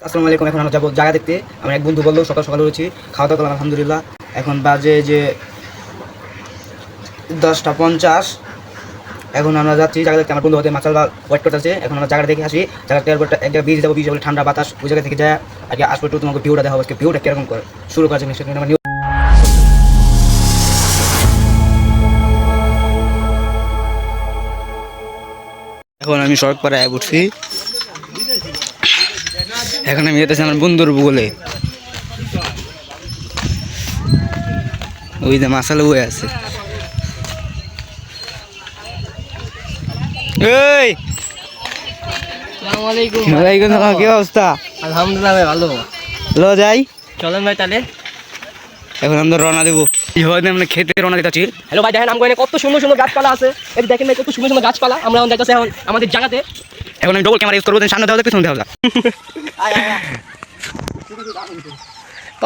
আসসালামু আলাইকুম। এখন আমরা যাবো জায়গা দেখতে। আমার এক বন্ধু বললো সকাল সকাল উঠেছি, খাওয়া দাওয়া করলাম আলহামদুলিল্লাহ। এখন বাজে যে 10টা 50। এখন আমরা যাচ্ছি জায়গা দেখতে। আমার বন্ধু হতে মাছাল ওয়েট করতেছে। এখন আমরা জায়গাটা দেখে আসি। জায়গাটা একটা বীজ যাবো, বীজ বলে ঠান্ডা বাতাস, ওই জায়গা থেকে যায় আগে আসবো। একটু তোমাকে ভিউটা দেখা হবে, ভিউটা কিরকম করে শুরু করেছে সেখানে আমার এখন আমি সড়ক পাড়ায় উঠছি। এখন আমি যেতেছি আমার বন্ধুর বলে, ওই যে মাসাল বয়ে আছে। এই ওয়ালাইকুম সালাম, কি অবস্থা? আলহামদুলিল্লাহ ভাই, ভালো। লো যাই, চলেন ভাই তাহলে। এখন আমরা রওনা দেবো। আমরা খেতে রওনা দিতেছি। হ্যালো ভাই, দেখেন আমাদের কত সুন্দর সুন্দর গাছপালা আছে। এই দেখেন ভাই, কত সুন্দর সুন্দর গাছপালা। আমরা এখন দেখতেছি এখন আমাদের জায়গাতে। এখন আমি ডবল ক্যামেরা ইউজ করবো, সামনে দেওয়া যাবে, পিছনে দেওয়া যাবে।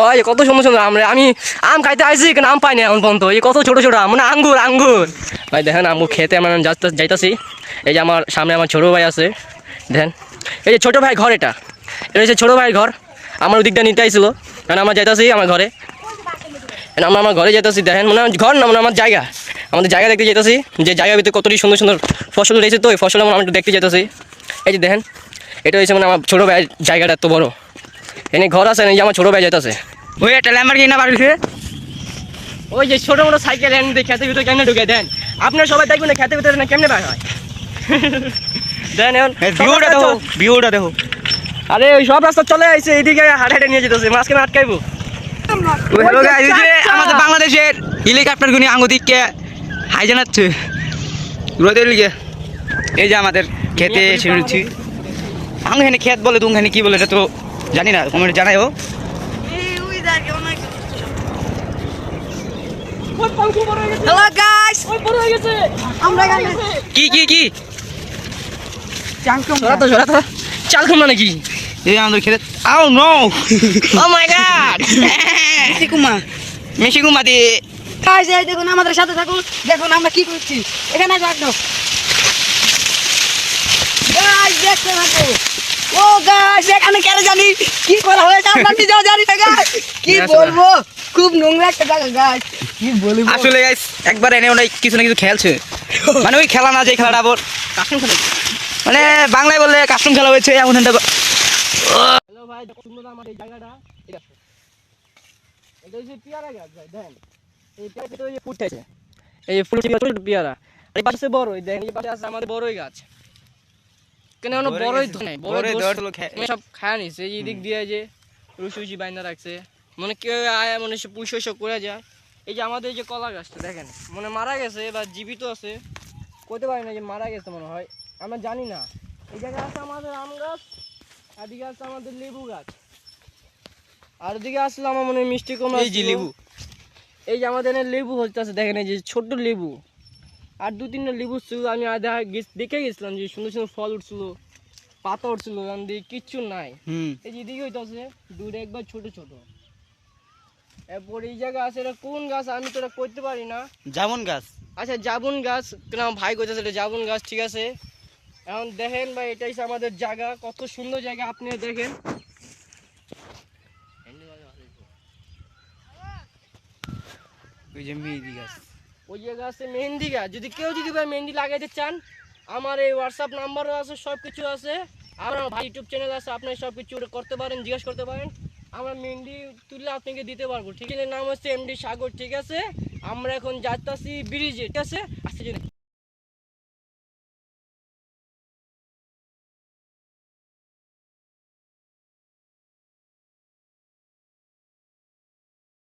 ওই কত সুন্দর সুন্দর আমি আম খাইতে আসছি, কিন্তু আম পাই না এখন পর্যন্ত। এই কত ছোট ছোট আম, মানে আঙ্গুর আঙ্গুর। ভাই দেখেন আঙ্গুর খেতে আমরা যাইতাছি। এই যে আমার সামনে আমার ছোটো ভাই আছে, দেখেন। এই যে ছোটো ভাই ঘর, এটা হচ্ছে ছোটো ভাইয়ের ঘর। আমার ওদিকটা নিতে আইছিল, কারণ আমরা যাইতাছি আমার ঘরে। আমরা আমার ঘরে যেতেছি, দেখেন মানে ঘর না, মানে আমার জায়গা, আমাদের জায়গা দেখতে যেতেছি। যে জায়গার ভিতরে কতটি সুন্দর সুন্দর ফসল রয়েছে, তো এই ফসল আমি একটু দেখতে যেতেছি। এই যে দেখেন, এটা হচ্ছে মানে আমার ছোটো ভাইয়ের জায়গাটা এত বড়। এনে ঘর আছে, এই যে আমার ছোটো ভাই যেতেছে। ওই একটা ল্যাম্বরগিনি না বাড়িতে, ওই যে ছোটো মোটো সাইকেল এনে দিয়ে খেতের ভিতরে কেমনে ঢুকে দেন। আপনার সবাই দেখবেন না খেতের ভিতরে না কেমনে বার হয়। দেন এখন ভিউটা দেখো, ভিউটা দেখো। আরে ওই সব রাস্তা চলে আসছে, এইদিকে হাঁটা হাঁটে নিয়ে যেতেছে, মাঝখানে আটকাইবো। হ্যালো গাইস, এই যে আমাদের বাংলাদেশের হেলিকপ্টার গুনি আঙ্গুদিককে হাই জানাচ্ছে রোদের লিগে। এই যে আমাদের খেতে এসে রয়েছি। আঙ্গুখানে খেত বলে, তুমখানে কি বলে এটা তো জানি না, কমেন্টে জানাইও। হ্যালো গাইস, আমরা এখানে কি কি কি চাংকম সরাতো চাল কুমড়া নাকি? এই আমাদের খেতে। আও নো, ও মাই গড, সিকুমা মেশি গুমাতে। গাইস, এই দেখুন আমাদের সাথে থাকুন, দেখুন আমরা কি করছি এখানে। একদম গাইস দেখতে থাকো। ও গাইস, এখানে কেন জানি কি করা হয়েছে আমরা নিজেও জানি না গাইস। কি বলবো, খুব নোংরা একটা জায়গা গাইস, কি বলবো। আসলে গাইস একবার এনে ওনাই কিছু না কিছু খেলছে, মানে ওই খেলা না, যে খেলাটা আবার কাস্টম খেলা। মানে বাংলায় বললে কাস্টম খেলা হয়েছে এমন একটা। হ্যালো ভাই, দেখো সুন্দর আমার এই জায়গাটা। এটা হচ্ছে পেয়ারা গাছ ভাই, দেখেন এই পেয়ারা তো এই যে ফুটতেছে, এই ফুল পেয়ারা। এই পাশে বড়, এই দেখেন এই পাশে আছে আমাদের বড়ই গাছ। কেন বড়ই ধরে সব খায় নিছে। এই দিক দিয়ে যে রুসি বাইন্দা রাখছে, মনে কেউ আয় মনে সে পুষো এসব করে যায়। এই যে আমাদের যে কলা গাছটা দেখেন, মনে মারা গেছে বা জীবিত আছে কইতে পারি না, যে মারা গেছে মনে হয়, আমরা জানি না। এই জায়গায় আছে আমাদের আম গাছ, আর দিকে আছে আমাদের লেবু গাছ, আর দিকে আসলে আমার মনে হয় মিষ্টি কুমড়া। এই যে লেবু, এই যে আমাদের এখানে লেবু হচ্ছে, দেখেন এই যে ছোট্ট লেবু। আর 2-3টা লেবু ছিল, আমি দেখে গেছিলাম যে সুন্দর সুন্দর ফল উঠছিল, পাতা উঠছিল, কিচ্ছু নাই। এই যে এদিকে হইতেছে দূরে একবার ছোট ছোট। এরপর এই জায়গা আছে, এটা কোন গাছ আমি তো এটা করতে পারি না। জামুন গাছ। আচ্ছা জাবুন গাছ, কেন ভাই কইতেছে এটা জাবুন গাছ, ঠিক আছে। এখন দেখেন ভাই, এটাই আমাদের জায়গা, কত সুন্দর জায়গা আপনি দেখেন। ওই যে মেহেদি গাছ, ওই জায়গা আছে মেহেন্দি গাছ। যদি কেউ যদি ভাই মেহেন্দি লাগাইতে চান, আমার এই হোয়াটসঅ্যাপ নাম্বারও আছে, সব কিছু আছে। আমার ভাই ইউটিউব চ্যানেল আছে, আপনি সব কিছু করতে পারেন, জিজ্ঞেস করতে পারেন। আমরা মেহেন্দি তুললে আপনাকে দিতে পারবো, ঠিক আছে। নাম হচ্ছে এমডি সাগর, ঠিক আছে। আমরা এখন যাচ্ছি ব্রিজে, ঠিক আছে। আসতে